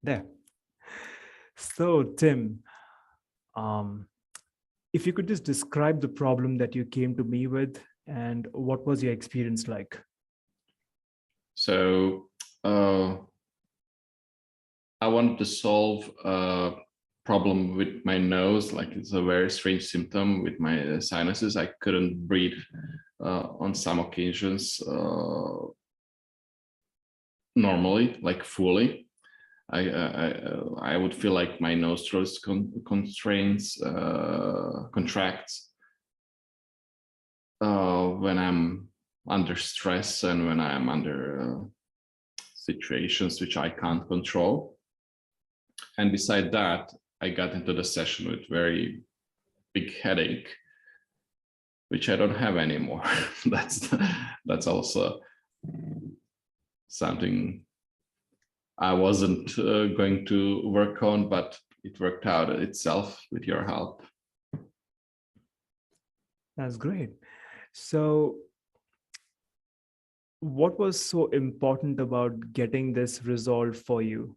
There. So, Tim, um, if you could just describe the problem that you came to me with and what was your experience like? So I wanted to solve a problem with my nose. Like, it's a very strange symptom with my sinuses. I couldn't breathe on some occasions normally, like fully. I would feel like my nostrils contracts when I'm under stress and when I'm under situations which I can't control. And beside that, I got into the session with very big headache, which I don't have anymore. that's also something I wasn't going to work on, but it worked out itself with your help. That's great. So, what was so important about getting this resolved for you?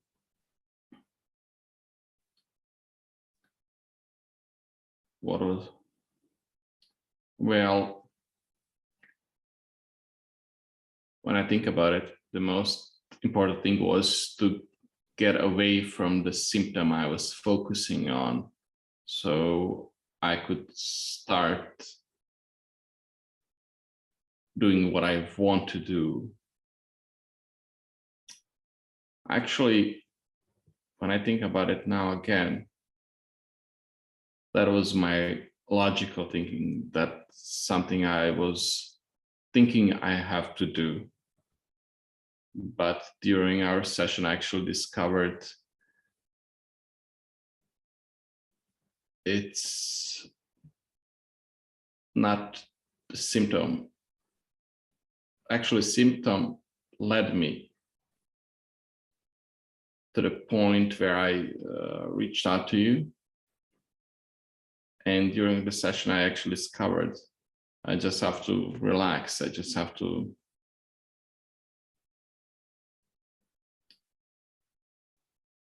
What was? Well, when I think about it, the most important thing was to get away from the symptom I was focusing on, so I could start doing what I want to do. Actually, when I think about it now again, that was my logical thinking. That's something I was thinking I have to do. But during our session, I actually discovered it's not the symptom. Actually, symptom led me to the point where I reached out to you. And during the session, I actually discovered I just have to relax. I just have to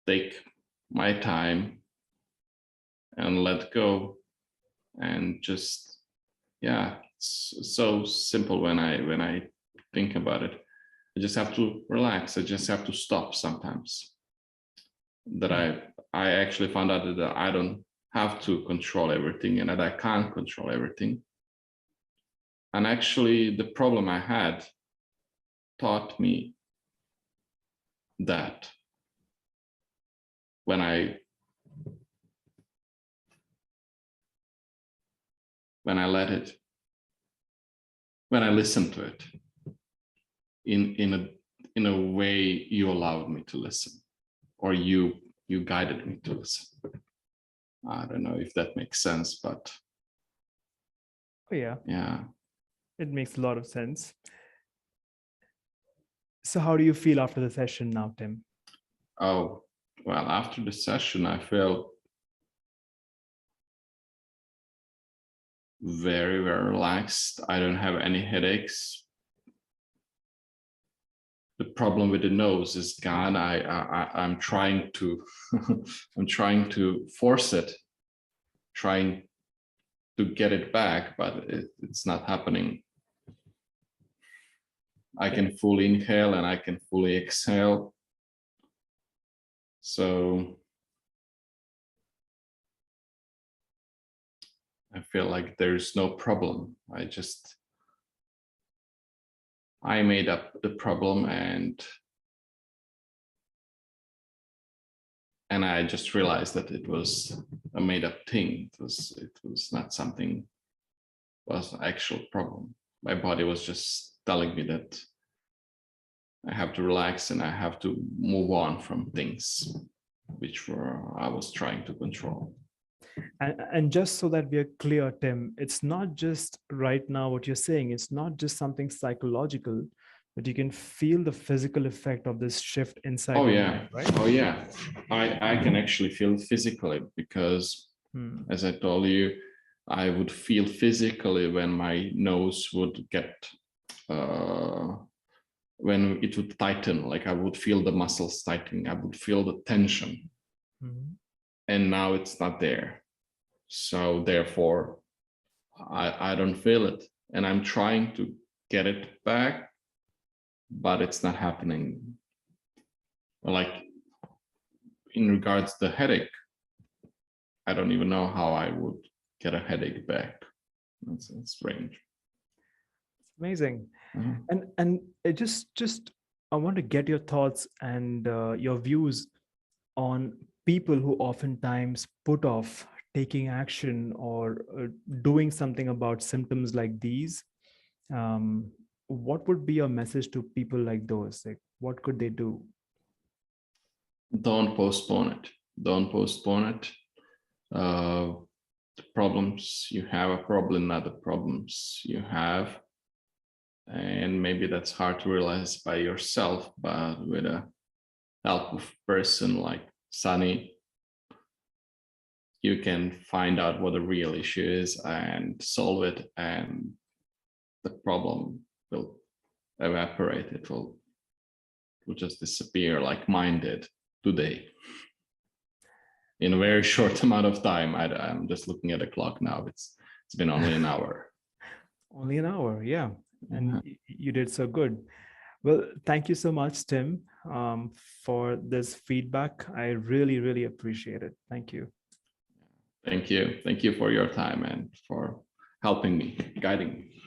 take my time and let go. And just, yeah, it's so simple when I think about it. I just have to relax. I just have to stop sometimes. That I actually found out that I don't have to control everything and that I can't control everything. And actually, the problem I had taught me that when I let it, when I listened to it in a way you allowed me to listen, or you guided me to listen. I don't know if that makes sense, but Oh, yeah, it makes a lot of sense. So, how do you feel after the session now, Tim? Oh, well, after the session, I felt very, very relaxed. I don't have any headaches. The problem with the nose is gone. I'm trying to I'm trying to force it, trying to get it back, but it's not happening. I can fully inhale and I can fully exhale. So I feel like there's no problem. I made up the problem, and I just realized that it was a made up thing. It was not something, was an actual problem. My body was just telling me that I have to relax and I have to move on from things which I was trying to control. And just so that we are clear, Tim, it's not just right now what you're saying, it's not just something psychological, but you can feel the physical effect of this shift inside your mind, right? Oh yeah, I can actually feel physically, because as I told you, I would feel physically when my nose would get when it would tighten, like I would feel the muscles tightening, I would feel the tension. And now it's not there. So therefore, I don't feel it. And I'm trying to get it back, but it's not happening. Like in regards to the headache, I don't even know how I would get a headache back. That's strange. Amazing. And it just I want to get your thoughts and your views on people who oftentimes put off taking action or doing something about symptoms like these. What would be your message to people like those? Like, what could they do? Don't postpone it. Don't postpone it. The problems you have are probably not the problems you have. And maybe that's hard to realize by yourself, but with a help of person like Sunny, you can find out what the real issue is and solve it, and the problem will evaporate. It will just disappear like mine did today. In a very short amount of time. I'm just looking at the clock now. It's been only an hour. Only an hour, yeah. And you did so good. Well, thank you so much, Tim, for this feedback. I really, really appreciate it. Thank you. Thank you. Thank you for your time and for helping me, guiding me.